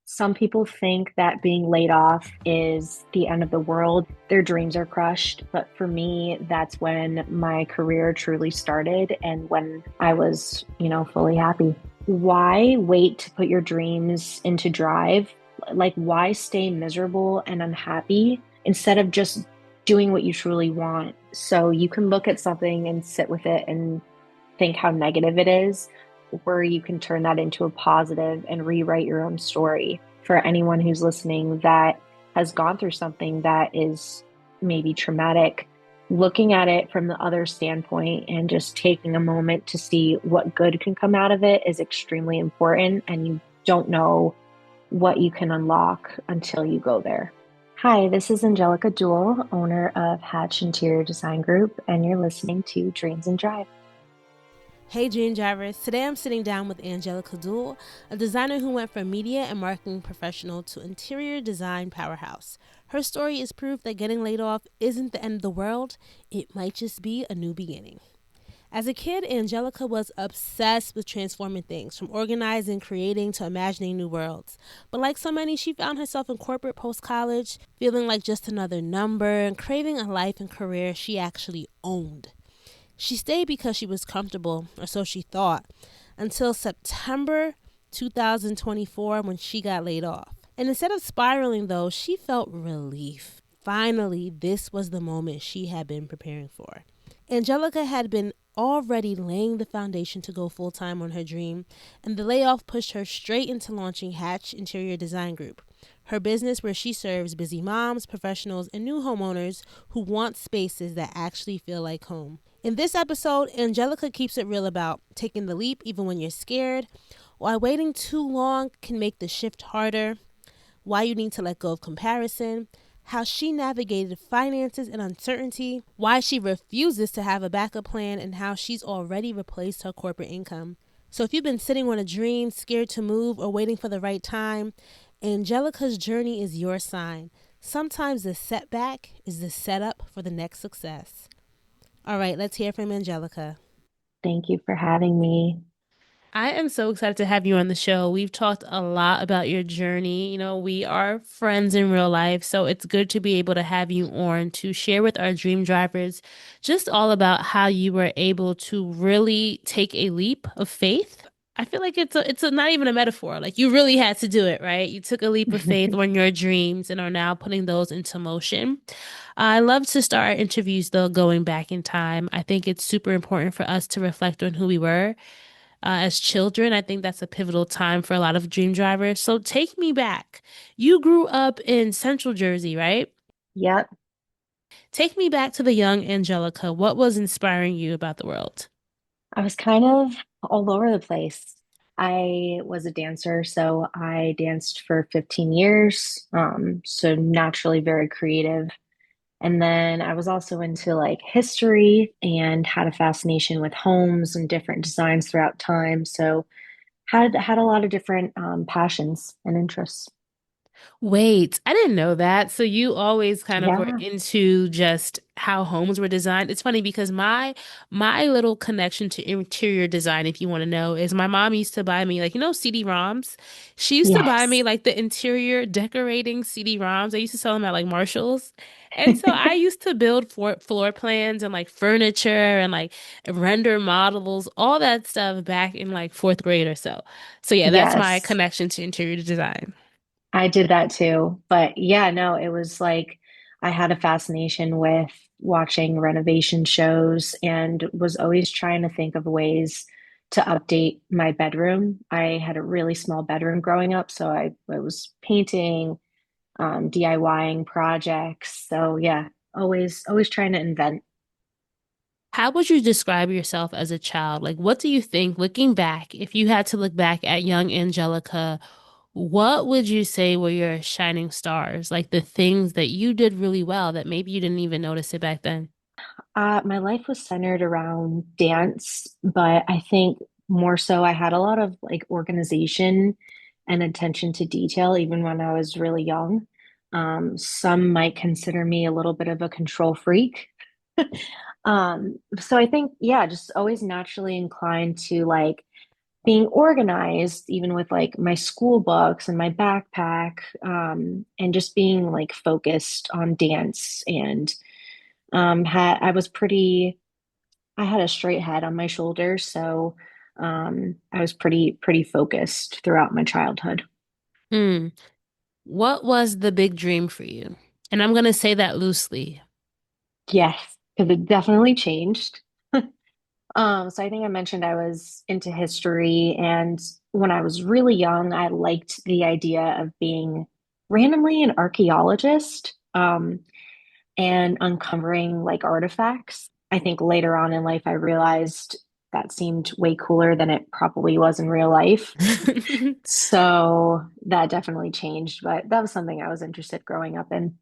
Some people think that being laid off is the end of the world. Their dreams are crushed. But for me, that's when my career truly started and when I was, fully happy. Why wait to put your dreams into drive? Like, why stay miserable and unhappy instead of just doing what you truly want? So you can look at something and sit with it and think how negative it is, where you can turn that into a positive and rewrite your own story. For anyone who's listening that has gone through something that is maybe traumatic, looking at it from the other standpoint and just taking a moment to see what good can come out of it is extremely important. And you don't know what you can unlock until you go there. Hi, this is Angelica Deuel, owner of Hatch Interior Design Group, and you're listening to Dreams and Drive. Hey Dream Drivers, today I'm sitting down with Angelica Deuel, a designer who went from media and marketing professional to interior design powerhouse. Her story is proof that getting laid off isn't the end of the world, it might just be a new beginning. As a kid, Angelica was obsessed with transforming things, from organizing, creating, to imagining new worlds. But like so many, she found herself in corporate post-college, feeling like just another number and craving a life and career she actually owned. She stayed because she was comfortable, or so she thought, until September 2024 when she got laid off. And instead of spiraling, though, she felt relief. Finally, this was the moment she had been preparing for. Angelica had been already laying the foundation to go full-time on her dream, and the layoff pushed her straight into launching Hatch Interior Design Group, her business where she serves busy moms, professionals, and new homeowners who want spaces that actually feel like home. In this episode, Angelica keeps it real about taking the leap even when you're scared, why waiting too long can make the shift harder, why you need to let go of comparison, how she navigated finances and uncertainty, why she refuses to have a backup plan, and how she's already replaced her corporate income. So if you've been sitting on a dream, scared to move, or waiting for the right time, Angelica's journey is your sign. Sometimes the setback is the setup for the next success. All right, let's hear from Angelica. Thank you for having me. I am so excited to have you on the show. We've talked a lot about your journey. We are friends in real life, so it's good to be able to have you on to share with our dream drivers just all about how you were able to really take a leap of faith. I feel like it's not even a metaphor. Like you really had to do it, right? You took a leap of faith on your dreams and are now putting those into motion. I love to start our interviews though going back in time. I think it's super important for us to reflect on who we were as children. I think that's a pivotal time for a lot of dream drivers. So take me back. You grew up in Central Jersey, right? Yep. Take me back to the young Angelica. What was inspiring you about the world? I was kind of all over the place. I was a dancer, so I danced for 15 years, so naturally very creative. And then I was also into like history and had a fascination with homes and different designs throughout time. So had a lot of different passions and interests. Wait, I didn't know that. So you always kind of were Yeah. into just how homes were designed. It's funny because my little connection to interior design, if you want to know, is my mom used to buy me like, CD-ROMs. She used to buy me Yes. like the interior decorating CD-ROMs. I used to sell them at like Marshalls. And so I used to build floor plans and like furniture and like render models, all that stuff back in like fourth grade or so. So yeah, that's my Yes. connection to interior design. I did that too. But yeah, no, it was like I had a fascination with watching renovation shows and was always trying to think of ways to update my bedroom. I had a really small bedroom growing up, so I was painting, DIYing projects. So yeah, always trying to invent. How would you describe yourself as a child? Like, what do you think, looking back, if you had to look back at young Angelica, what would you say were your shining stars? Like the things that you did really well that maybe you didn't even notice it back then? My life was centered around dance, but I think more so I had a lot of like organization and attention to detail even when I was really young. Some might consider me a little bit of a control freak. So I think, yeah, just always naturally inclined to like being organized, even with like my school books and my backpack, and just being like focused on dance. And had I was pretty, I had a straight head on my shoulders, so I was pretty focused throughout my childhood. Hmm. What was the big dream for you? And I'm going to say that loosely. Yes, because it definitely changed. So I think I mentioned I was into history, and when I was really young, I liked the idea of being randomly an archaeologist, and uncovering like artifacts. I think later on in life, I realized that seemed way cooler than it probably was in real life. So that definitely changed, but that was something I was interested growing up in.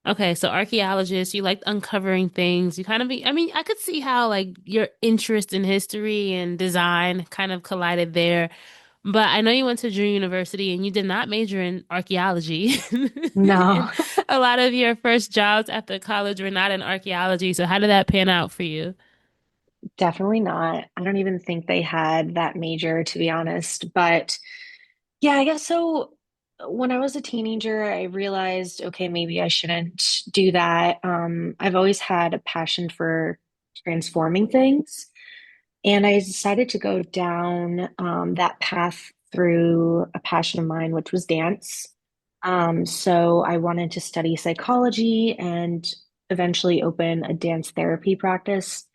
Okay, so archaeologist, you liked uncovering things. You kind of be, I mean, I could see how like your interest in history and design kind of collided there. But I know you went to Drew University and you did not major in archaeology. No, And a lot of your first jobs after college were not in archaeology. So how did that pan out for you? definitely not. I don't even think they had that major, to be honest. But yeah, I guess so. When I was a teenager, I realized, okay, maybe I shouldn't do that. I've always had a passion for transforming things. And I decided to go down that path through a passion of mine, which was dance. So I wanted to study psychology and eventually open a dance therapy practice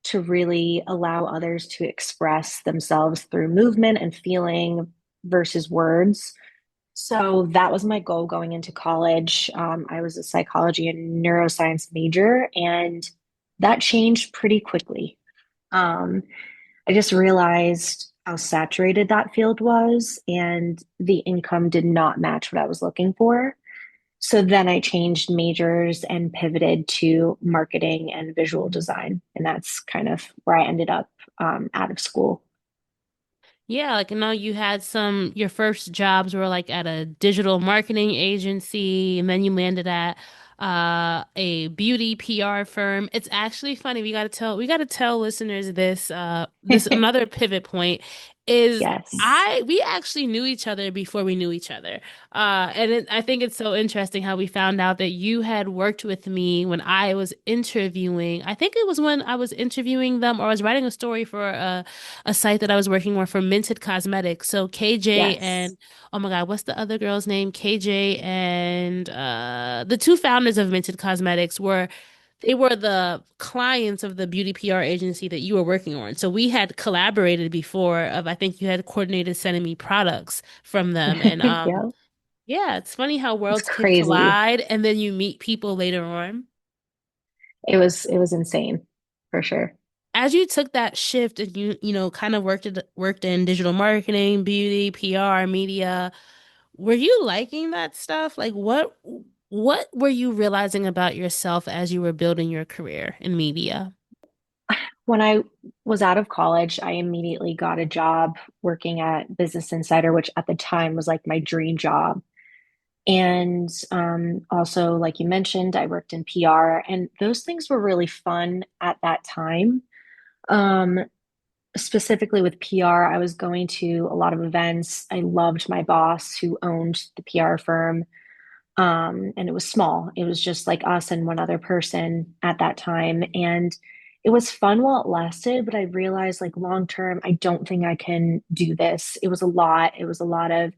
to really allow others to express themselves through movement and feeling versus words. So that was my goal going into college. I was a psychology and neuroscience major, and that changed pretty quickly. Um, I just realized how saturated that field was, and the income did not match what I was looking for. So then I changed majors and pivoted to marketing and visual design. And that's kind of where I ended up out of school. Yeah, like I know you had your first jobs were like at a digital marketing agency, and then you landed at a beauty PR firm. It's actually funny. We got to tell listeners this this another pivot point is Yes. we actually knew each other before we knew each other. I think it's so interesting how we found out that you had worked with me when I was interviewing. I think it was when I was interviewing them or I was writing a story for a site that I was working on for Minted Cosmetics. So KJ Yes. and oh my God, what's the other girl's name? KJ and the two founders of Minted Cosmetics were they were the clients of the beauty PR agency that you were working on. So we had collaborated before of I think you had coordinated sending me products from them. And Yeah. yeah, it's funny how It's worlds can crazy. collide and then you meet people later on. It was insane for sure. As you took that shift and you know kind of worked in digital marketing, beauty, PR, media, were you liking that stuff? Like what were you realizing about yourself as you were building your career in media? When I was out of college, I immediately got a job working at Business Insider, which at the time was like my dream job. And also, like you mentioned, I worked in PR, and those things were really fun at that time. Um, Specifically with PR, I was going to a lot of events. I loved my boss who owned the PR firm. And it was small. It was just like us and one other person at that time. And it was fun while it lasted, but I realized like long term, I don't think I can do this. It was a lot. It was a lot of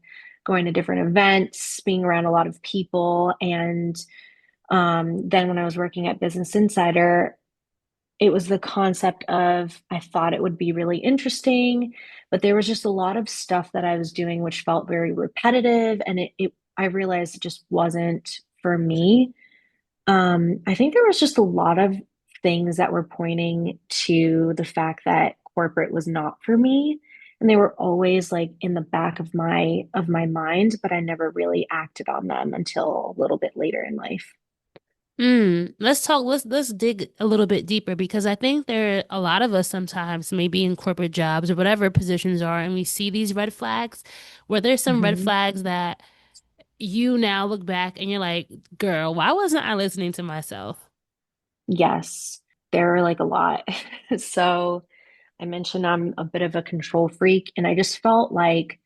going to different events, being around a lot of people. And then when I was working at Business Insider, it was the concept of I thought it would be really interesting, but there was just a lot of stuff that I was doing which felt very repetitive, and it I realized it just wasn't for me. I think there was just a lot of things that were pointing to the fact that corporate was not for me. And they were always like in the back of my mind, but I never really acted on them until a little bit later in life. Let's talk, let's dig a little bit deeper because I think there are a lot of us sometimes maybe in corporate jobs or whatever positions are, and we see these red flags where there's some red Mhm. flags that you now look back and you're like, girl, why wasn't I listening to myself? Yes, there were like a lot. So I mentioned I'm a bit of a control freak, and I just felt like,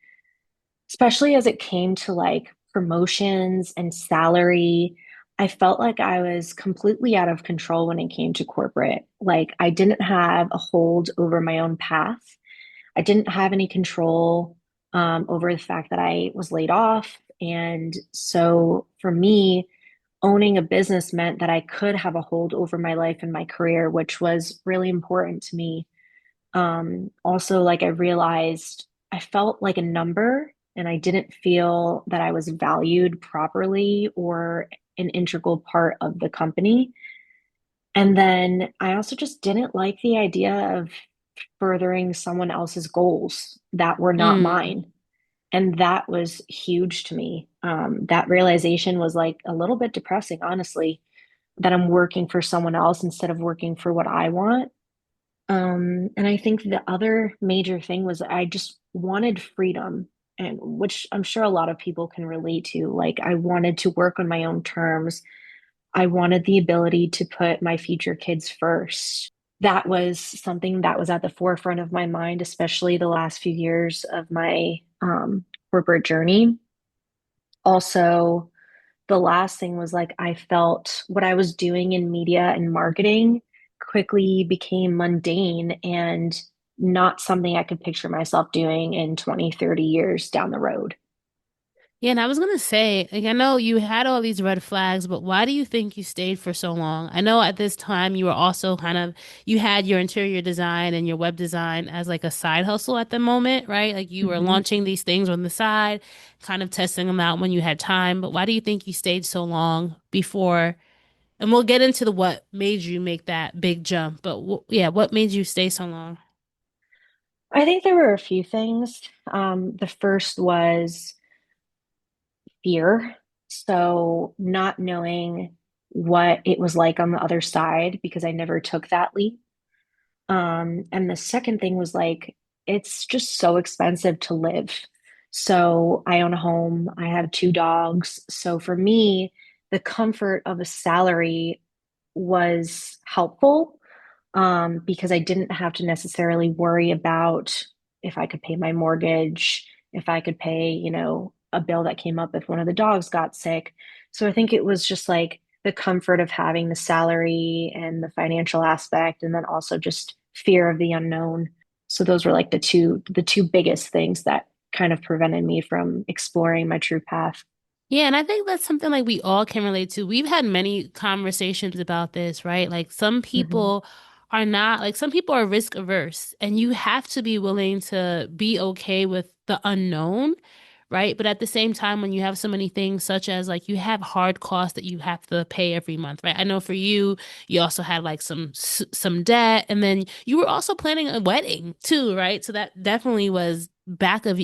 especially as it came to like promotions and salary, I felt like I was completely out of control when it came to corporate. Like I didn't have a hold over my own path. I didn't have any control over the fact that I was laid off. And so for me, owning a business meant that I could have a hold over my life and my career, which was really important to me. Also, like I realized I felt like a number and I didn't feel that I was valued properly or an integral part of the company. And then I also just didn't like the idea of furthering someone else's goals that were not Mm. mine. And that was huge to me. That realization was like a little bit depressing, honestly, that I'm working for someone else instead of working for what I want. And I think the other major thing was I just wanted freedom, and which I'm sure a lot of people can relate to. Like I wanted to work on my own terms. I wanted the ability to put my future kids first. That was something that was at the forefront of my mind, especially the last few years of my corporate journey. Also, the last thing was like I felt what I was doing in media and marketing quickly became mundane and not something I could picture myself doing in 20, 30 years down the road. Yeah, and I was gonna say, like, I know you had all these red flags, but why do you think you stayed for so long? I know at this time you were also you had your interior design and your web design as like a side hustle at the moment, right? Like you were Mhm. launching these things on the side, kind of testing them out when you had time. But why do you think you stayed so long before? And we'll get into the what made you make that big jump, but yeah, what made you stay so long? I think there were a few things. The first was fear. So, not knowing what it was like on the other side because I never took that leap. And the second thing was like, it's just so expensive to live. So I own a home, I have two dogs. So for me, the comfort of a salary was helpful because I didn't have to necessarily worry about if I could pay my mortgage, if I could pay, a bill that came up if one of the dogs got sick. So I think it was just like the comfort of having the salary and the financial aspect, and then also just fear of the unknown. So those were like the two biggest things that kind of prevented me from exploring my true path. Yeah, and I think that's something like we all can relate to. We've had many conversations about this, right? Like Hmm. some people are risk averse, and you have to be willing to be okay with the unknown, right? But at the same time, when you have so many things such as like you have hard costs that you have to pay every month, right? I know for you, you also had like some debt, and then you were also planning a wedding too, right? So that definitely was back of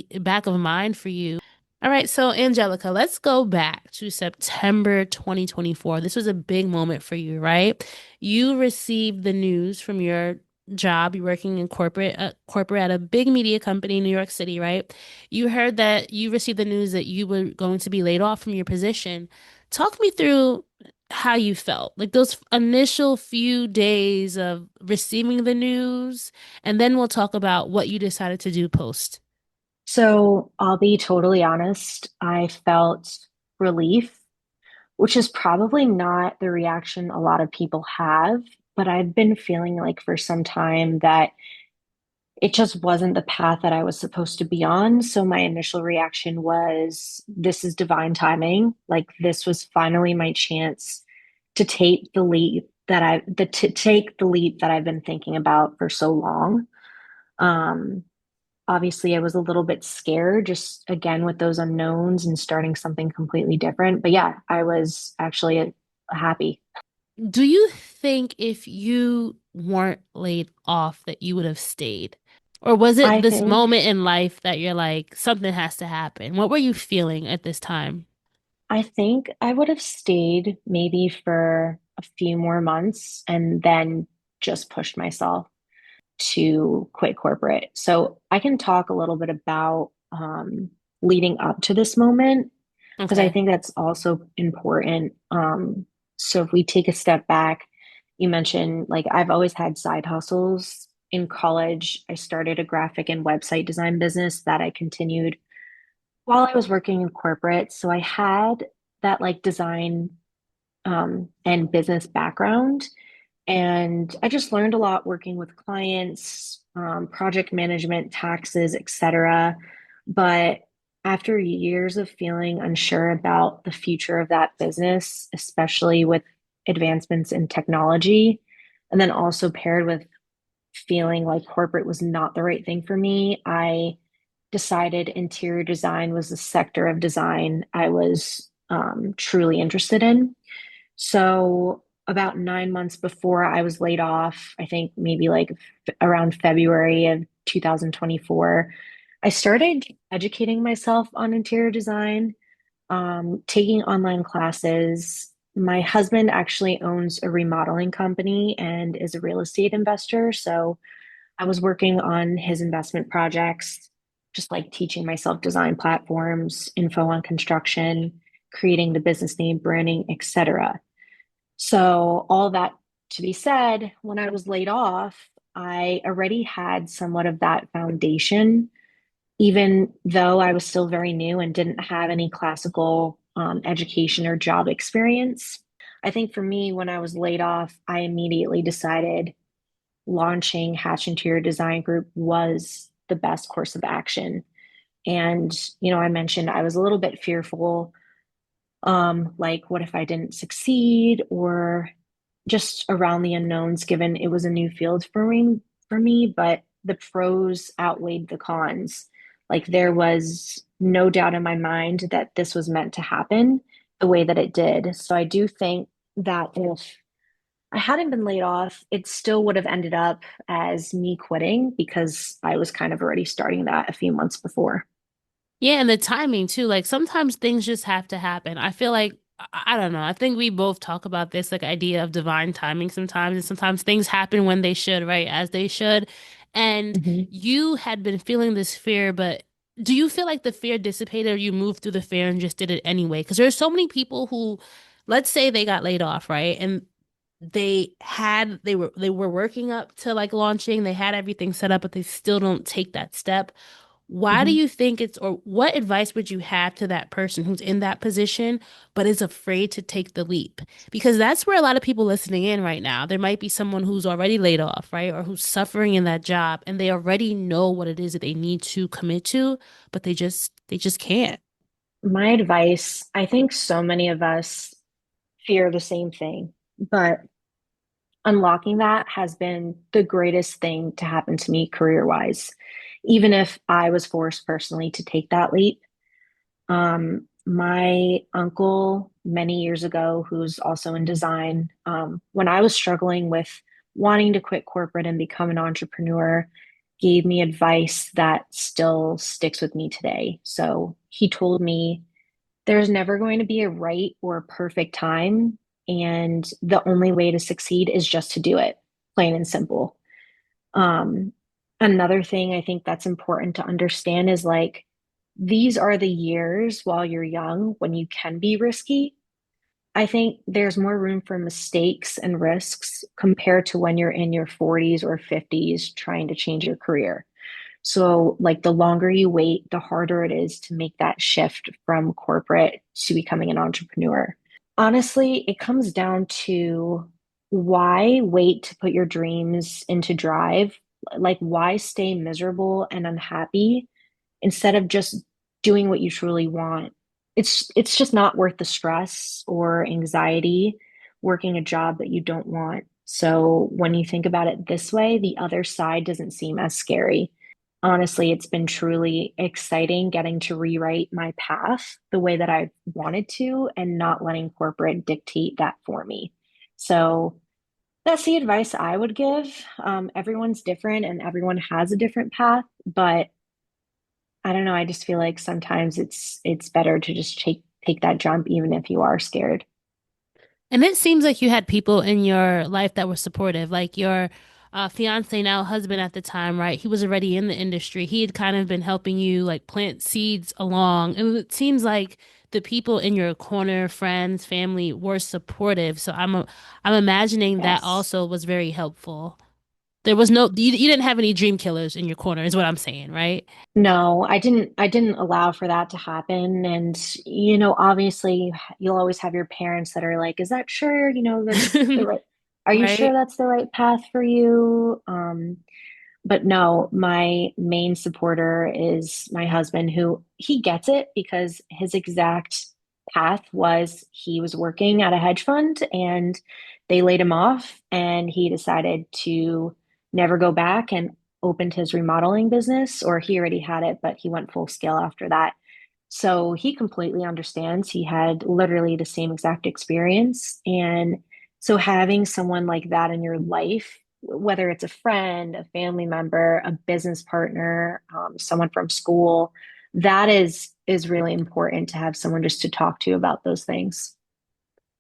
mind for you. All right, so Angelica, let's go back to September 2024. This was a big moment for you, right? You received the news from your job. You're working in corporate at a big media company in New York City, right? You heard that you received the news that you were going to be laid off from your position. Talk me through how you felt, like those initial few days of receiving the news, and then we'll talk about what you decided to do post. So I'll be totally honest, I felt relief, which is probably not the reaction a lot of people have, but I've been feeling like for some time that it just wasn't the path that I was supposed to be on. So my initial reaction was, this is divine timing. Like this was finally my chance to take the leap to take the leap that I've been thinking about for so long. Um, Obviously, I was a little bit scared, just again with those unknowns and starting something completely different. But yeah, I was actually happy. Do you think if you weren't laid off that you would have stayed? Or was it I this think moment in life that you're like, something has to happen? What were you feeling at this time? I think I would have stayed maybe for a few more months and then just pushed myself to quit corporate. So I can talk a little bit about leading up to this moment because I Okay. think that's also important. So if we take a step back, you mentioned like I've always had side hustles. in college, I started a graphic and website design business that I continued while I was working in corporate. So I had that like design and business background. And I just learned a lot working with clients, project management, taxes, etc. But after years of feeling unsure about the future of that business, especially with advancements in technology, and then also paired with feeling like corporate was not the right thing for me, I decided interior design was the sector of design I was truly interested in. So, about 9 months before I was laid off, I think maybe like around February of 2024, I started educating myself on interior design, taking online classes. My husband actually owns a remodeling company and is a real estate investor. So, I was working on his investment projects, just like teaching myself design platforms, info on construction, creating the business name, branding, etc. So, all that to be said, when I was laid off, I already had somewhat of that foundation, even though I was still very new and didn't have any classical education or job experience. I think for me, when I was laid off, I immediately decided launching Hatch Interior Design Group was the best course of action. And, I mentioned I was a little bit fearful, like, what if I didn't succeed, or just around the unknowns, given it was a new field for me, but the pros outweighed the cons. Like there was no doubt in my mind that this was meant to happen the way that it did. So I do think that if I hadn't been laid off, it still would have ended up as me quitting because I was kind of already starting that a few months before. Yeah, and the timing too. Like sometimes things just have to happen. I feel like I don't know. I think we both talk about this like idea of divine timing sometimes, and sometimes things happen when they should, right? As they should. And Mhm. you had been feeling this fear, but do you feel like the fear dissipated or you moved through the fear and just did it anyway? Because there's so many people who, let's say they got laid off, right? And they were working up to like launching, they had everything set up, but they still don't take that step. Why do Mhm. you think it's, or what advice would you have to that person who's in that position but is afraid to take the leap? Because that's where a lot of people listening in right now. There might be someone who's already laid off, right? Or who's suffering in that job and they already know what it is that they need to commit to, but they just can't. My advice, I think so many of us fear the same thing, but unlocking that has been the greatest thing to happen to me career wise. Even if I was forced personally to take that leap, my uncle many years ago, who's also in design, when I was struggling with wanting to quit corporate and become an entrepreneur, gave me advice that still sticks with me today. So he told me there's never going to be a right or a perfect time, and the only way to succeed is just to do it, plain and simple. Um, Another thing I think that's important to understand is like these are the years while you're young when you can be risky. I think there's more room for mistakes and risks compared to when you're in your 40s or 50s trying to change your career. So, like, the longer you wait, the harder it is to make that shift from corporate to becoming an entrepreneur. Honestly, it comes down to why wait to put your dreams into drive? Like, why stay miserable and unhappy instead of just doing what you truly want? It's just not worth the stress or anxiety working a job that you don't want. So when you think about it this way, the other side doesn't seem as scary. Honestly, it's been truly exciting getting to rewrite my path the way that I wanted to and not letting corporate dictate that for me. So that's the advice I would give. Everyone's different and everyone has a different path, but I don't know. I just feel like sometimes it's better to just take that jump even if you are scared. And it seems like you had people in your life that were supportive, like your fiance, now husband at the time, right? He was already in the industry. He had kind of been helping you like plant seeds along. And it seems like the people in your corner, friends, family, were supportive. So I'm imagining that Yes. also was very helpful. There was no, you didn't have any dream killers in your corner, is what I'm saying, right? No, I didn't allow for that to happen. And, obviously you'll always have your parents that are like, is that sure? That's the right, are you sure Right? that's the right path for you? But no, my main supporter is my husband, who he gets it because his exact path was he was working at a hedge fund and they laid him off, and he decided to never go back and opened his remodeling business, or he already had it, but he went full scale after that. So he completely understands. He had literally the same exact experience. And so having someone like that in your life, whether it's a friend, a family member, a business partner, someone from school, that is really important to have someone just to talk to about those things.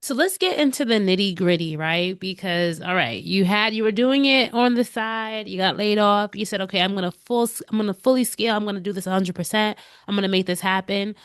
So let's get into the nitty gritty, right? Because all right, you were doing it on the side, you got laid off. You said, "Okay, I'm going to fully scale. I'm going to do this 100%. I'm going to make this happen."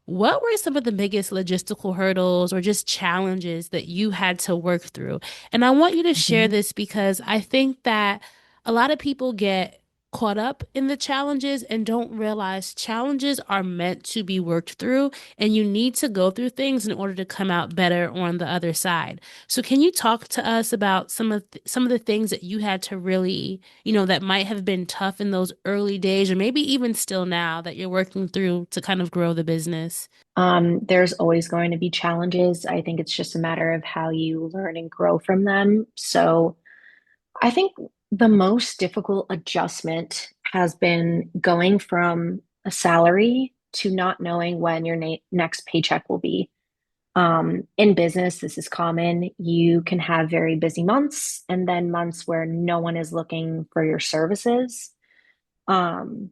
What were some of the biggest logistical hurdles or just challenges that you had to work through? And I want you to share Mhm. this because I think that a lot of people get caught up in the challenges and don't realize challenges are meant to be worked through, and you need to go through things in order to come out better on the other side. So can you talk to us about some of the things that you had to really, that might have been tough in those early days or maybe even still now that you're working through to kind of grow the business? There's always going to be challenges. I think it's just a matter of how you learn and grow from them. So I think the most difficult adjustment has been going from a salary to not knowing when your next paycheck will be. In business, this is common. You can have very busy months and then months where no one is looking for your services. Um,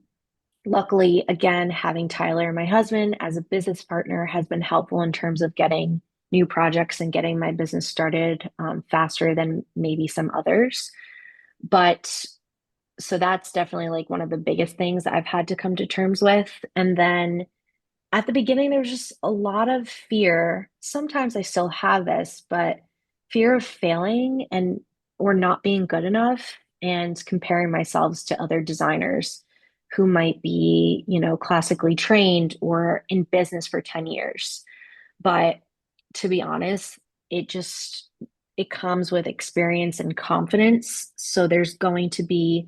Luckily, again, having Tyler, my husband, as a business partner has been helpful in terms of getting new projects and getting my business started faster than maybe some others. But so that's definitely like one of the biggest things I've had to come to terms with. And then at the beginning, there was just a lot of fear. Sometimes I still have this, but fear of failing and or not being good enough and comparing myself to other designers who might be, classically trained or in business for 10 years. But to be honest, it just it comes with experience and confidence. So there's going to be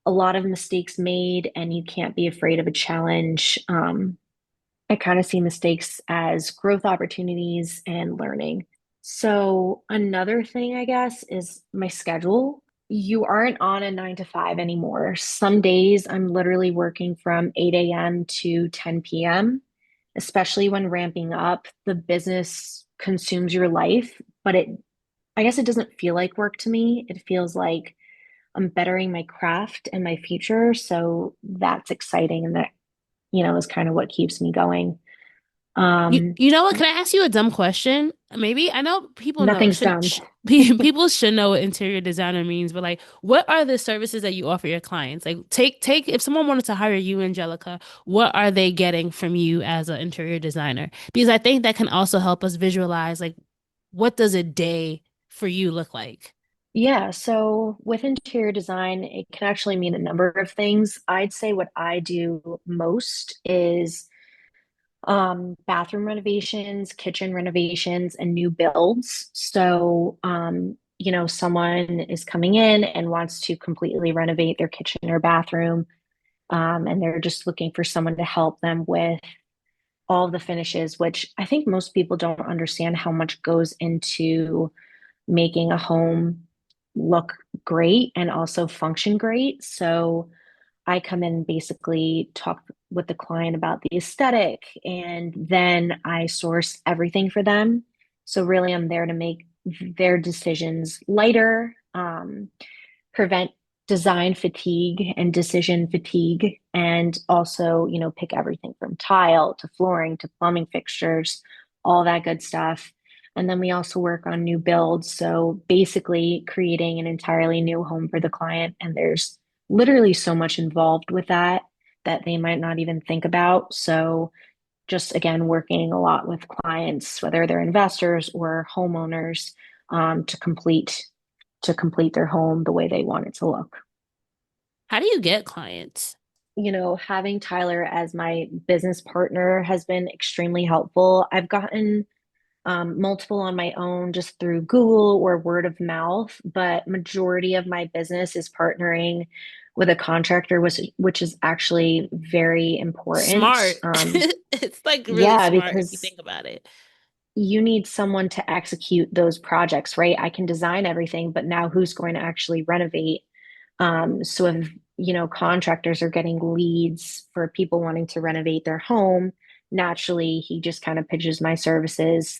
a lot of mistakes made, and you can't be afraid of a challenge. I kind of see mistakes as growth opportunities and learning. So, another thing, I guess, is my schedule. You aren't on a 9 to 5 anymore. Some days I'm literally working from 8 a.m. to 10 p.m., especially when ramping up. The business consumes your life, but I guess it doesn't feel like work to me. It feels like I'm bettering my craft and my future. So that's exciting. And that, is kind of what keeps me going. Um, You know what? Can I ask you a dumb question? Maybe I know people know Nothing's dumb. people should know what interior designer means, but like, what are the services that you offer your clients? Like, take if someone wanted to hire you, Angelica, what are they getting from you as an interior designer? Because I think that can also help us visualize like what does a day for you look like? Yeah, so with interior design, it can actually mean a number of things. I'd say what I do most is bathroom renovations, kitchen renovations, and new builds. So, someone is coming in and wants to completely renovate their kitchen or bathroom, and they're just looking for someone to help them with all of the finishes, which I think most people don't understand how much goes into making a home look great and also function great. So I come in and basically talk with the client about the aesthetic, and then I source everything for them. So really, I'm there to make their decisions lighter, prevent design fatigue and decision fatigue, and also, pick everything from tile to flooring to plumbing fixtures, all that good stuff. And then we also work on new builds. So basically creating an entirely new home for the client. And there's literally so much involved with that they might not even think about. So just again, working a lot with clients, whether they're investors or homeowners, to complete to complete their home the way they want it to look. How do you get clients? Having Tyler as my business partner has been extremely helpful. I've gotten multiple on my own just through Google or word of mouth, but majority of my business is partnering with a contractor, which is actually very important. Smart. It's like really Yeah, smart if you because think about it. you need someone to execute those projects, right? I can design everything, but now who's going to actually renovate? So if, contractors are getting leads for people wanting to renovate their home, naturally he just kind of pitches my services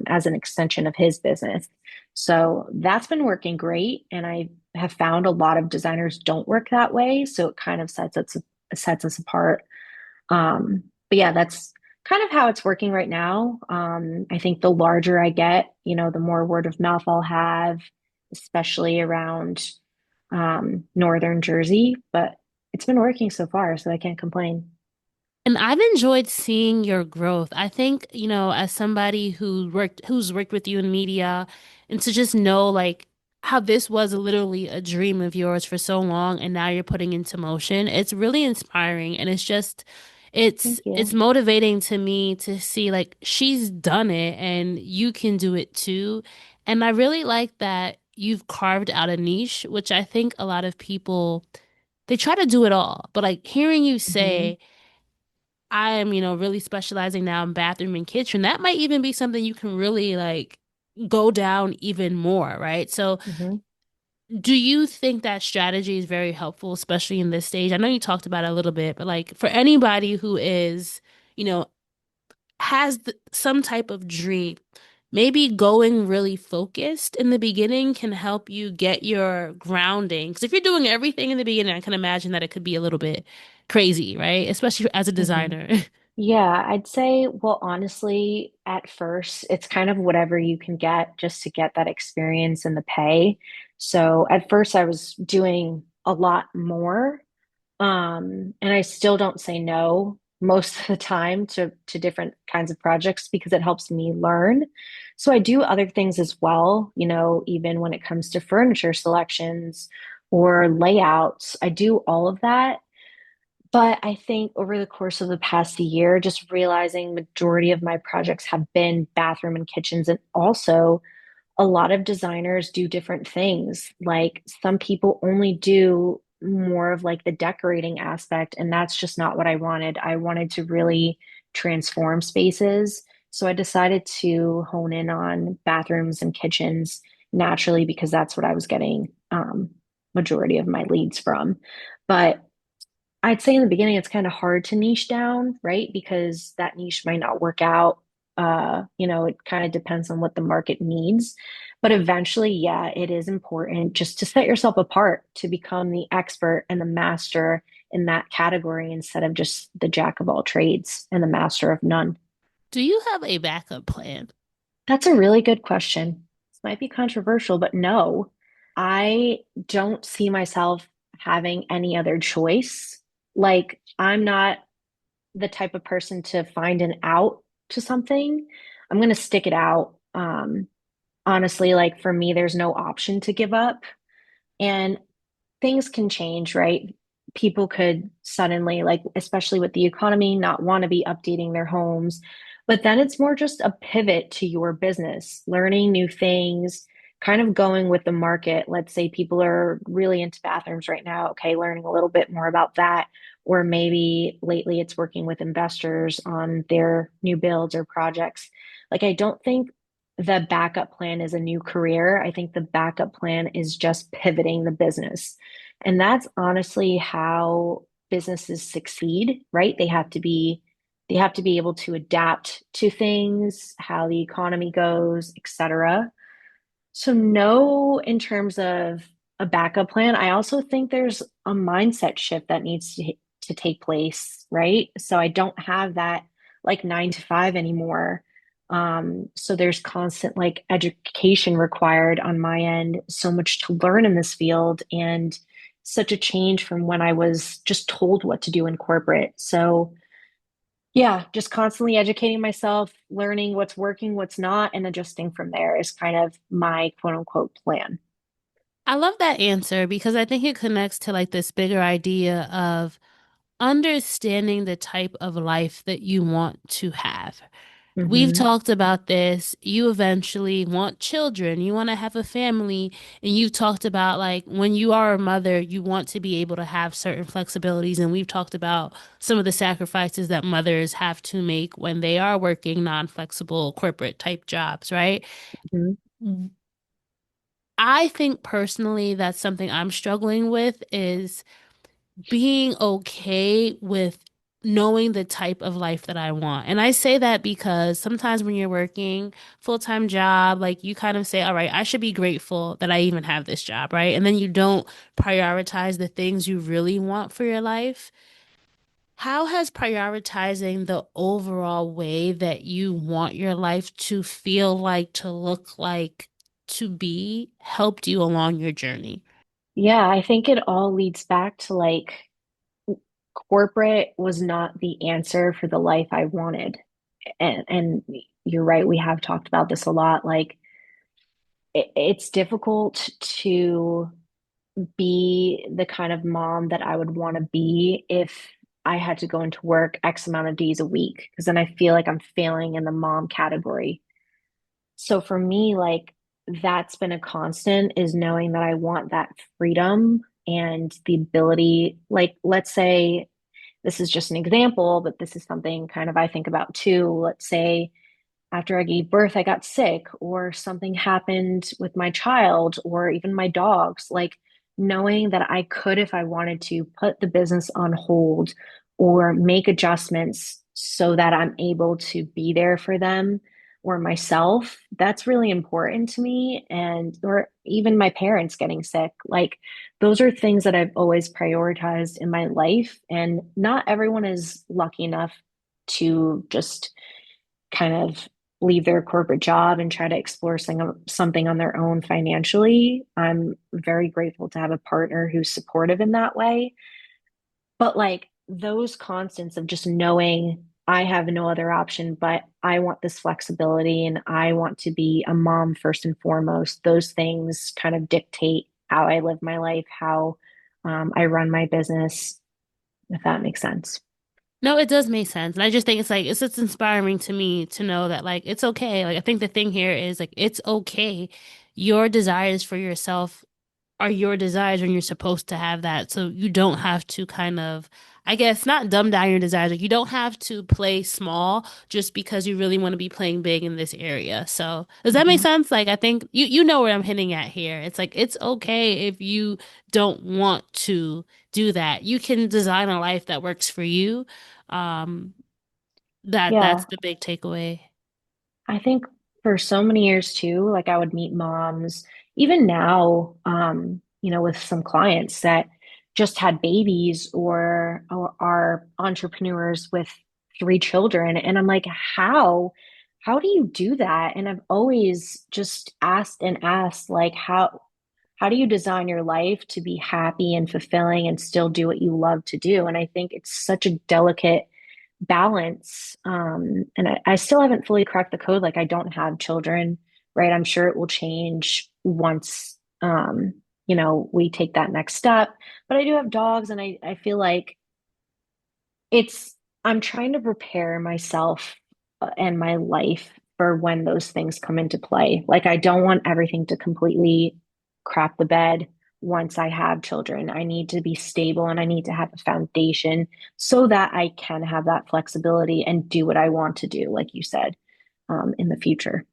as an extension of his business. So that's been working great. And I have found a lot of designers don't work that way. So it kind of sets us apart. But yeah, that's kind of how it's working right now. I think the larger I get, the more word of mouth I'll have, especially around northern Jersey. But it's been working so far, so I can't complain. And I've enjoyed seeing your growth. I think, as somebody who's worked with you in media, and to just know like how this was literally a dream of yours for so long and now you're putting into motion, it's really inspiring and it's Thank it's you. motivating to me to see like she's done it and you can do it too. And I really like that you've carved out a niche, which I think a lot of people they try to do it all. But like hearing you Hmm. say I am, really specializing now in bathroom and kitchen. That might even be something you can really like go down even more, right? So, Hmm. do you think that strategy is very helpful, especially in this stage? I know you talked about it a little bit, but like for anybody who is, you know, has some type of dream, maybe going really focused in the beginning can help you get your grounding. Because if you're doing everything in the beginning, I can imagine that it could be a little bit crazy, right? Especially as a Hmm. designer. Yeah, I'd say, well, honestly, at first, it's kind of whatever you can get just to get that experience and the pay. So at first, I was doing a lot more. And I still don't say no most of the time to different kinds of projects because it helps me learn. So I do other things as well, even when it comes to furniture selections or layouts, I do all of that. But I think over the course of the past year, just realizing majority of my projects have been bathroom and kitchens, and also a lot of designers do different things. Like some people only do more of like the decorating aspect, and that's just not what I wanted. I wanted to really transform spaces. So I decided to hone in on bathrooms and kitchens naturally because that's what I was getting majority of my leads from. But I'd say in the beginning, it's kind of hard to niche down, right? Because that niche might not work out. It kind of depends on what the market needs. But eventually, yeah, it is important just to set yourself apart to become the expert and the master in that category instead of just the jack of all trades and the master of none. Do you have a backup plan? That's a really good question. This might be controversial, but no, I don't see myself having any other choice. Like, I'm not the type of person to find an out to something. I'm going to stick it out. Honestly, like for me, there's no option to give up. And things can change, right? People could suddenly, like, especially with the economy, not want to be updating their homes. But then it's more just a pivot to your business, learning new things, kind of going with the market. Let's say people are really into bathrooms right now. Okay, learning a little bit more about that. Or maybe lately it's working with investors on their new builds or projects. Like, I don't think the backup plan is a new career. I think the backup plan is just pivoting the business. And that's honestly how businesses succeed, right? They have to be able to adapt to things, how the economy goes, etc. So, no, in terms of a backup plan, I also think there's a mindset shift that needs to take place, right? So, I don't have that like 9 to 5 anymore. So, there's constant like education required on my end, so much to learn in this field, and such a change from when I was just told what to do in corporate. So, yeah, just constantly educating myself, learning what's working, what's not, and adjusting from there is kind of my quote unquote plan. I love that answer because I think it connects to like this bigger idea of understanding the type of life that you want to have. We've Hmm. talked about this. You eventually want children, you want to have a family, and you've talked about like when you are a mother, you want to be able to have certain flexibilities. And we've talked about some of the sacrifices that mothers have to make when they are working non-flexible corporate type jobs, right? Hmm. I think personally that's something I'm struggling with is being okay with knowing the type of life that I want. And I say that because sometimes when you're working full-time job, like you kind of say, all right, I should be grateful that I even have this job, right? And then you don't prioritize the things you really want for your life. How has prioritizing the overall way that you want your life to feel like, to look like, to be helped you along your journey? Yeah, I think it all leads back to like corporate was not the answer for the life I wanted. And you're right, we have talked about this a lot. Like it's difficult to be the kind of mom that I would want to be if I had to go into work X amount of days a week, because then I feel like I'm failing in the mom category. So for me, like that's been a constant is knowing that I want that freedom and the ability, like let's say this is just an example, but this is something kind of I think about too. Let's say after I gave birth, I got sick, or something happened with my child, or even my dogs. Like knowing that I could, if I wanted to, put the business on hold or make adjustments so that I'm able to be there for them or myself, that's really important to me. And, or even my parents getting sick. Like, those are things that I've always prioritized in my life. And not everyone is lucky enough to just kind of leave their corporate job and try to explore something on their own financially. I'm very grateful to have a partner who's supportive in that way. But like those constants of just knowing I have no other option, but I want this flexibility and I want to be a mom first and foremost, those things kind of dictate how I live my life, how I run my business, if that makes sense. No, it does make sense. And I just think it's like it's just inspiring to me to know that like it's okay. Like I think the thing here is like it's okay. Your desires for yourself are your desires when you're supposed to have that. So you don't have to kind of, I guess, not dumb down your desires. Like you don't have to play small just because you really want to be playing big in this area. So does that make Mhm. sense? Like I think you know where I'm hitting at here. It's like it's okay if you don't want to do that. You can design a life that works for you. Um, that's Yeah. the big takeaway. I think for so many years too, like I would meet moms, even now, with some clients that just had babies or are entrepreneurs with three children. And I'm like, how do you do that? And I've always just asked and asked, like, how do you design your life to be happy and fulfilling and still do what you love to do? And I think it's such a delicate balance. And I still haven't fully cracked the code. Like I don't have children, right? I'm sure it will change once, we take that next step. But I do have dogs, and I feel like it's, I'm trying to prepare myself and my life for when those things come into play. Like, I don't want everything to completely crap the bed once I have children. I need to be stable and I need to have a foundation so that I can have that flexibility and do what I want to do, like you said, in the future.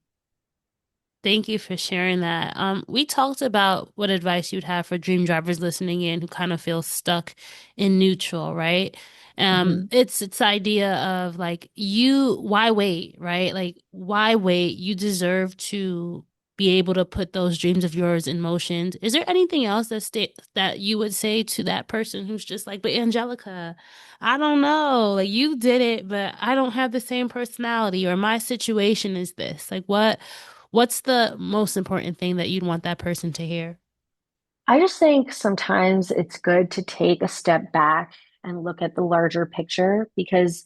Thank you for sharing that. We talked about what advice you'd have for dream drivers listening in who kind of feel stuck in neutral, right? Hmm. It's the idea of like why wait, right? Like why wait? You deserve to be able to put those dreams of yours in motion. Is there anything else that you would say to that person who's just like, but Angelica, I don't know, like you did it, but I don't have the same personality, or my situation is this. Like what's the most important thing that you'd want that person to hear? I just think sometimes it's good to take a step back and look at the larger picture, because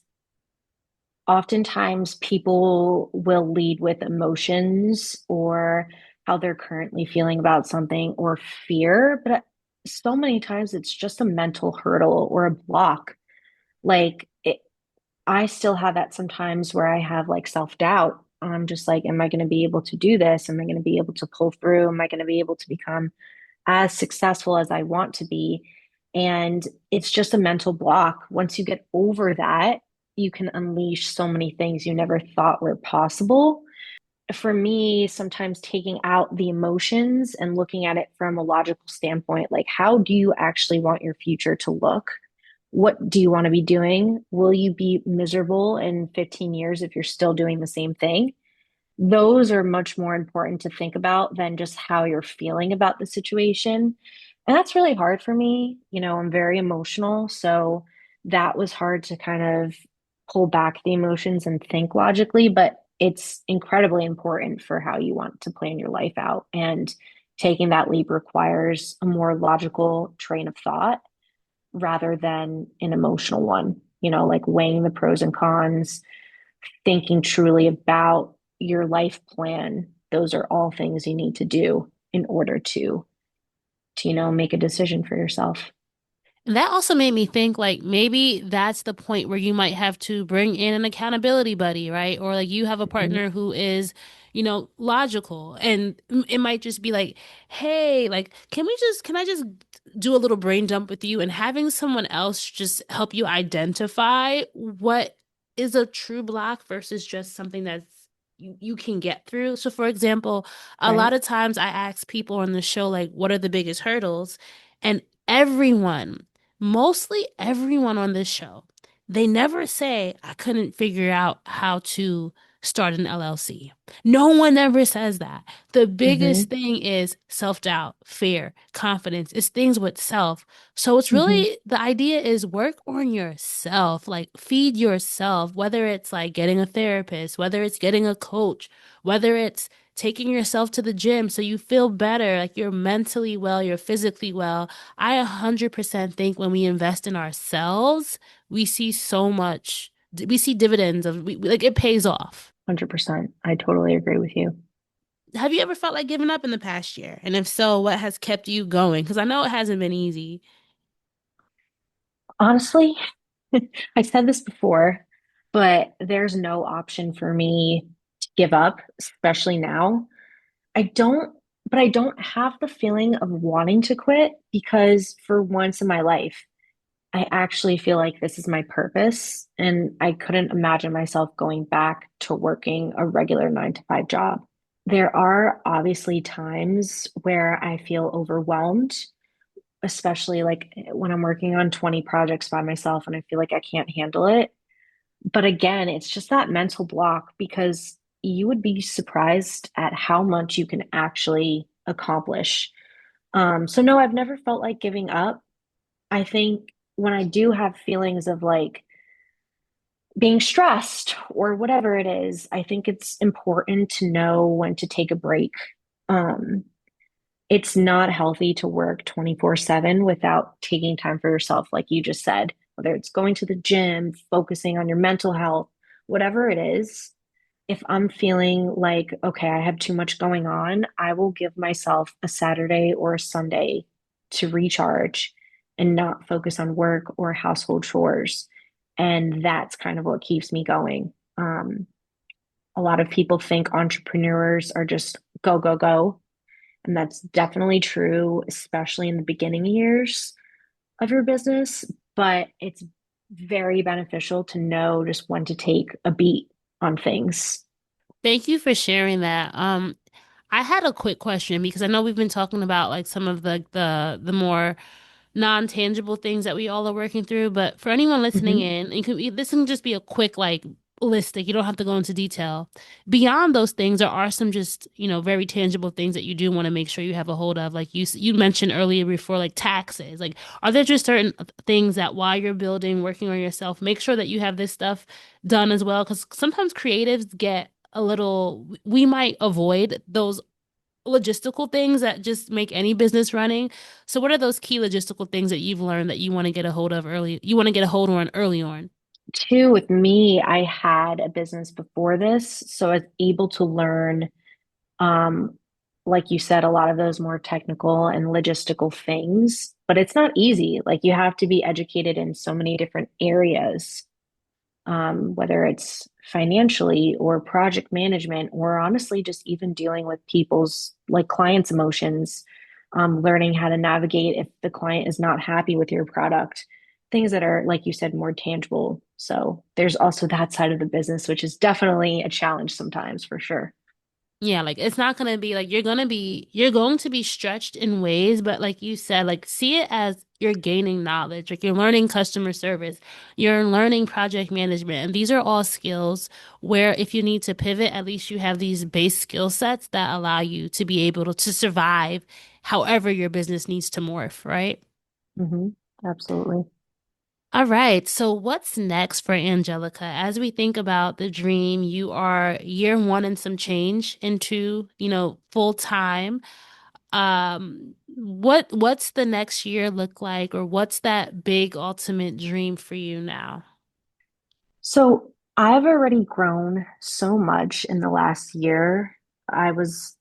oftentimes people will lead with emotions or how they're currently feeling about something or fear, but so many times it's just a mental hurdle or a block. Like I still have that sometimes where I have like self-doubt. I'm just like, am I going to be able to do this? Am I going to be able to pull through? Am I going to be able to become as successful as I want to be? And it's just a mental block. Once you get over that, you can unleash so many things you never thought were possible. For me, sometimes taking out the emotions and looking at it from a logical standpoint, like how do you actually want your future to look? What do you want to be doing? Will you be miserable in 15 years if you're still doing the same thing? Those are much more important to think about than just how you're feeling about the situation. And that's really hard for me. I'm very emotional. So that was hard to kind of pull back the emotions and think logically, but it's incredibly important for how you want to plan your life out. And taking that leap requires a more logical train of thought rather than an emotional one, like weighing the pros and cons, thinking truly about your life plan. Those are all things you need to do in order to make a decision for yourself. And that also made me think like maybe that's the point where you might have to bring in an accountability buddy, right? Or like you have a Mhm. partner who is, logical. And it might just be like, hey, like, can I just do a little brain dump with you and having someone else just help you identify what is a true block versus just something that's you can get through. So for example, a Right. lot of times I ask people on the show like what are the biggest hurdles? And everyone, mostly everyone on this show, they never say, I couldn't figure out how to start an LLC. No one ever says that. The biggest Hmm. thing is self-doubt, fear, confidence. It's things with self. So it's Hmm. really the idea is work on yourself, like feed yourself, whether it's like getting a therapist, whether it's getting a coach, whether it's taking yourself to the gym so you feel better, like you're mentally well, you're physically well. I 100% think when we invest in ourselves, we see so much, we see dividends of, like it pays off. 100%. I totally agree with you. Have you ever felt like giving up in the past year? And if so, what has kept you going? Because I know it hasn't been easy. Honestly, I said this before, but there's no option for me to give up, especially now. I don't, but I don't have the feeling of wanting to quit because for once in my life, I actually feel like this is my purpose, and I couldn't imagine myself going back to working a regular 9 to 5 job. There are obviously times where I feel overwhelmed, especially like when I'm working on 20 projects by myself and I feel like I can't handle it. But again, it's just that mental block because you would be surprised at how much you can actually accomplish. So no, I've never felt like giving up. I think when I do have feelings of like being stressed or whatever it is, I think it's important to know when to take a break. Um, it's not healthy to work 24/7 without taking time for yourself, like you just said, whether it's going to the gym, focusing on your mental health, whatever it is. If I'm feeling like, okay, I have too much going on, I will give myself a Saturday or a Sunday to recharge and not focus on work or household chores. And that's kind of what keeps me going. A lot of people think entrepreneurs are just go, go, go. And that's definitely true, especially in the beginning years of your business. But it's very beneficial to know just when to take a beat on things. Thank you for sharing that. I had a quick question because I know we've been talking about like some of the more non-tangible things that we all are working through. But for anyone listening Hmm. in, this can just be a quick like list. Like you don't have to go into detail. Beyond those things, there are some just very tangible things that you do want to make sure you have a hold of. Like you mentioned earlier before, like taxes. Like are there just certain things that while you're building, working on yourself, make sure that you have this stuff done as well? Because sometimes creatives get a little, we might avoid those logistical things that just make any business running. So what are those key logistical things that you've learned that you want to get a hold of early, you want to get a hold on early on? Two, with me, I had a business before this, so I was able to learn. Um, like you said, a lot of those more technical and logistical things, but it's not easy. Like you have to be educated in so many different areas, whether it's financially or project management, or honestly, just even dealing with people's like clients' emotions, learning how to navigate if the client is not happy with your product, things that are, like you said, more tangible. So there's also that side of the business, which is definitely a challenge sometimes for sure. Yeah, like it's not gonna be like you're going to be stretched in ways, but like you said, like see it as you're gaining knowledge, like you're learning customer service, you're learning project management, and these are all skills where if you need to pivot, at least you have these base skill sets that allow you to be able to survive however your business needs to morph, right? Hmm. Absolutely. All right. So what's next for Angelica? As we think about the dream, you are year one and some change into, full time. What's the next year look like, or what's that big ultimate dream for you now? So I've already grown so much in the last year. I was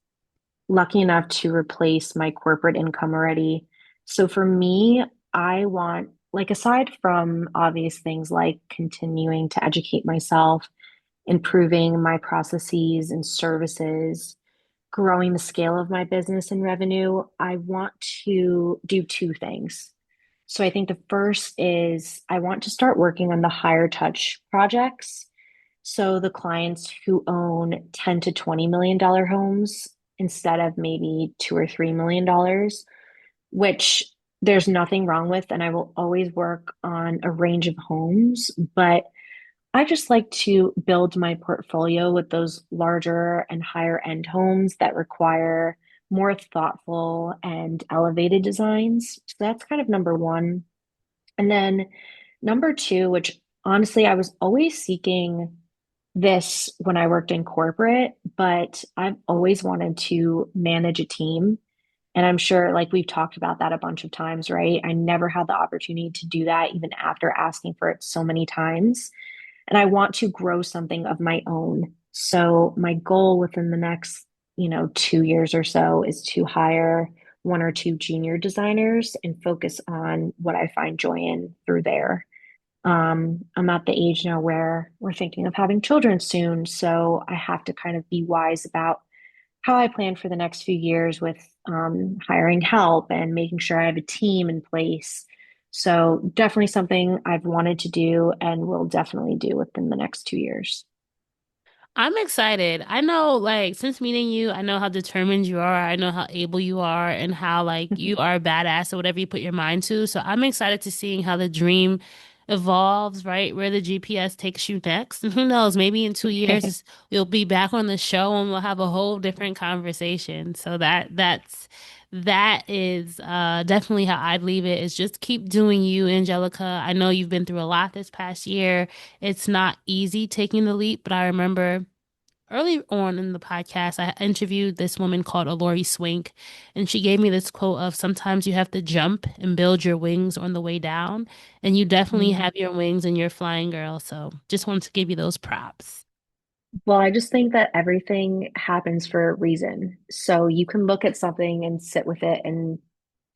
lucky enough to replace my corporate income already. So for me, I want, like, aside from obvious things like continuing to educate myself, improving my processes and services, growing the scale of my business and revenue, I want to do two things. So I think the first is I want to start working on the higher touch projects. So the clients who own 10 to $20 million homes instead of maybe $2 or $3 million, which there's nothing wrong with. And I will always work on a range of homes, but I just like to build my portfolio with those larger and higher end homes that require more thoughtful and elevated designs. So that's kind of number one. And then number two, which honestly, I was always seeking this when I worked in corporate, but I've always wanted to manage a team. And I'm sure, like, we've talked about that a bunch of times, right? I never had the opportunity to do that, even after asking for it so many times. And I want to grow something of my own. So my goal within the next, 2 years or so is to hire one or two junior designers and focus on what I find joy in through there. I'm at the age now where we're thinking of having children soon, so I have to kind of be wise about how I plan for the next few years with hiring help and making sure I have a team in place. So definitely something I've wanted to do and will definitely do within the next 2 years. I'm excited. I know, like, since meeting you, I know how determined you are. I know how able you are and how, like, you are a badass or whatever you put your mind to. So I'm excited to seeing how the dream evolves, right? Where the GPS takes you next. And who knows, maybe in 2 years you'll be back on the show and we'll have a whole different conversation. So that is definitely how I'd leave it is just keep doing you, Angelica. I know you've been through a lot this past year. It's not easy taking the leap, but I remember early on in the podcast, I interviewed this woman called Alori Swink, and she gave me this quote of sometimes you have to jump and build your wings on the way down, and you definitely Mhm. have your wings and you're a flying girl. So just wanted to give you those props. Well, I just think that everything happens for a reason. So you can look at something and sit with it and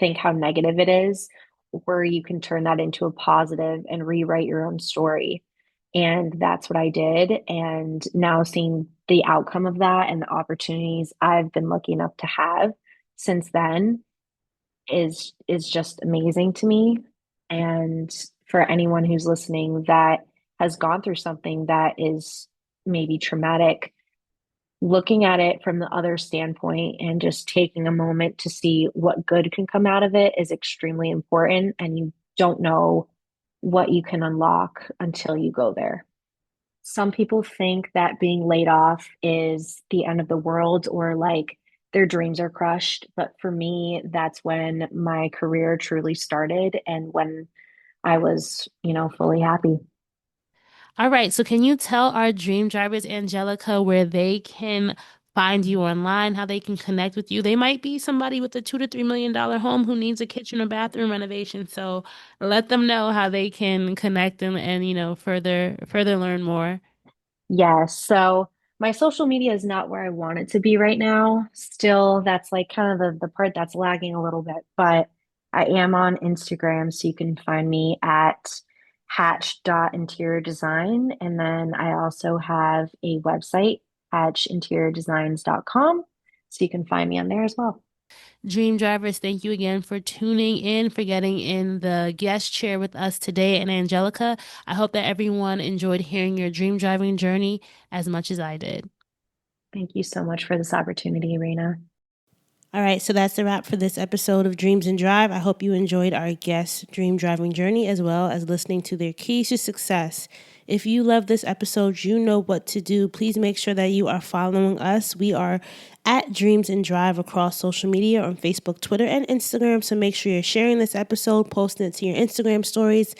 think how negative it is, or you can turn that into a positive and rewrite your own story. And that's what I did. And now seeing the outcome of that and the opportunities I've been lucky enough to have since then is just amazing to me. And for anyone who's listening that has gone through something that is maybe traumatic, looking at it from the other standpoint and just taking a moment to see what good can come out of it is extremely important. And you don't know what you can unlock until you go there. Some people think that being laid off is the end of the world or like their dreams are crushed. But for me, that's when my career truly started and when I was, fully happy. All right, so can you tell our dream drivers, Angelica, where they can find you online, how they can connect with you? They might be somebody with a $2 to $3 million home who needs a kitchen or bathroom renovation. So let them know how they can connect and further learn more. Yes. So My social media is not where I want it to be right now. Still, that's like kind of the part that's lagging a little bit, but I am on Instagram, so you can find me at hatch.interiordesign. And then I also have a website, hatchinteriordesigns.com. So you can find me on there as well. Dream Drivers, thank you again for tuning in, for getting in the guest chair with us today. And Angelica, I hope that everyone enjoyed hearing your dream driving journey as much as I did. Thank you so much for this opportunity, Raina. All right, so that's the wrap for this episode of Dreams and Drive. I hope you enjoyed our guest dream driving journey as well as listening to their keys to success. If you love this episode, you know what to do. Please make sure that you are following us. We are at Dreams and Drive across social media on Facebook, Twitter, and Instagram. So make sure you're sharing this episode, posting it to your Instagram stories,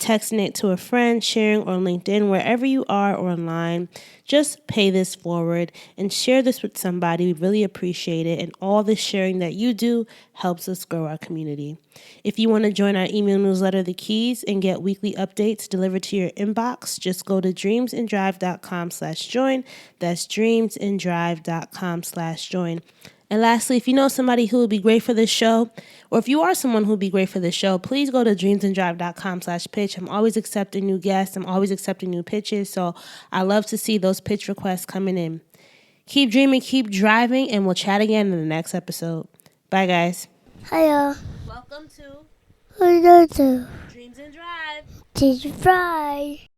texting it to a friend, sharing on LinkedIn, wherever you are or online. Just pay this forward and share this with somebody. We really appreciate it. And all the sharing that you do helps us grow our community. If you want to join our email newsletter, The Keys, and get weekly updates delivered to your inbox, just go to dreamsanddrive.com/join. That's dreamsanddrive.com/join. And lastly, if you know somebody who would be great for this show, or if you are someone who would be great for this show, please go to dreamsanddrive.com/pitch. I'm always accepting new guests. I'm always accepting new pitches. So I love to see those pitch requests coming in. Keep dreaming, keep driving, and we'll chat again in the next episode. Bye, guys. Hiya. Welcome to What do you do? Dreams and Drive. Did you fry?